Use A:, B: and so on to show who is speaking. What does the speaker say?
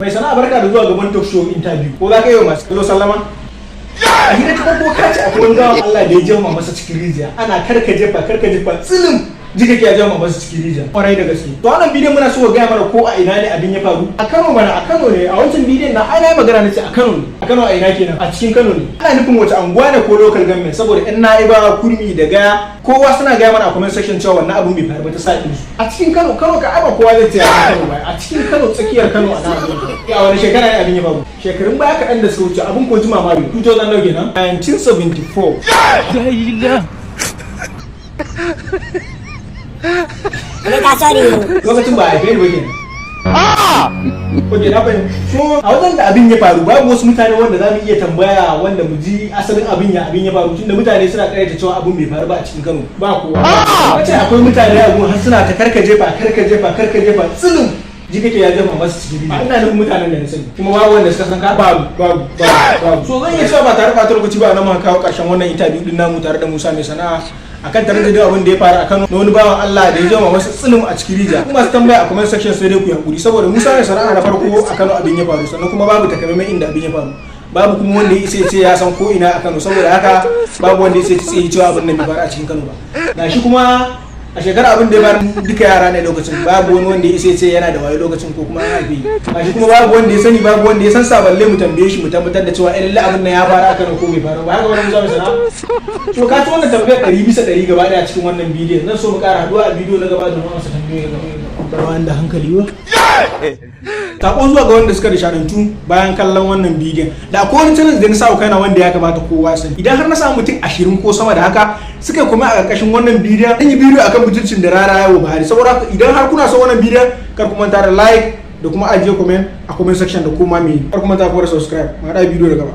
A: Mai sana'a barka da zuwa gaban talk show interview. Ko za ka yi wa masu kallo sallama? A hira ta farko ka ce akwai wani gawan Allah da ya jama masa cikin rijiya. Ana karka jefa tsilim. Jika ke jama masa cikin rijiya. Kwarai da gaske. To wannan bidiyon muna so ga mana ko a ina ne abin ya faru. A Kano mana, a Kano ne. A wancan bidiyon na ana yi magana ne ce a Kano ne. A Kano a ina kenan? A cikin Kano ne. Ana nufin wace anguwa ne ko local government saboda in Na'iba, Kurmi da Gaya kowa suna gaya mana a comment section cewa wannan abun bai faru ba ta sa su. A cikin Kano ka aiba kowa zai ce a Kano ba. A cikin Kano tsakiyar Kano a nan. A wani shekara ne abin ya faru? Shekarun baya kaɗan da suka wuce abin ko jima ma 2000 nawa kenan? 1974. Lokacin ba a haife ni ba kenan. Oke na fahimta. So a wajen da abin ya faru babu wasu mutane wanda za mu iya tambaya wanda mu ji asalin abin ya faru tunda mutane suna karyata cewa abin bai faru ba a cikin Kano ba kowa. Wace akwai mutane a gun har suna ta karka jefa tsilin ji kake ya jefa masu cikin bidiyo. Ina nufin mutanen da na sani kuma babu wanda suka san ka babu. So zan iya cewa ba tare da lokaci ba na mu kawo karshen wannan interview din namu tare da Musa mai sana'a akan tare da abin da ya faru a Kano na wani bawan Allah da ya jama masa tsilim a cikin rijiya. Kuma su tambaya a comment section sai dai ku yankuri saboda Musa mai sana'a na farko a Kano abin ya faru sannan kuma babu takamaiman inda abin ya faru. Babu kuma wanda ya ce ya san ko ina a Kano saboda haka babu wanda ya ce cewa abin nan bai faru a cikin Kano ba. Gashi kuma a shekara abin da ya faru duka yara ne lokacin babu wani wanda ya ce yana da wayo lokacin ko kuma ya haife. Gashi kuma babu wanda ya sani babu wanda ya san saballe mu tambaye shi mu tabbatar da cewa lalle abin nan ya faru a Kano ko bai faru ba. Haka wannan Musa mai sana'a. To ka ci wannan tambayar 100% gaba daya cikin wannan bidiyon zan so mu kara haduwa a bidiyo na gaba da mu amsa tambayoyi gaba da hankali ba. Sakon zuwa ga wanda suka nishadantu bayan kallon wannan bidiyon da akwai wani challenge da na sa kaina wanda ya kamata kowa sani idan har na samu mutum 20 ko sama da haka suka kuma a ƙarƙashin wannan bidiyon zan yi bidiyo akan mutuncin da rara yawo Buhari saboda idan har kuna son wannan bidiyon kar ku manta da like da kuma ajiye comment a comment section da kuma me kar ku manta ku subscribe ma da bidiyo da gaba.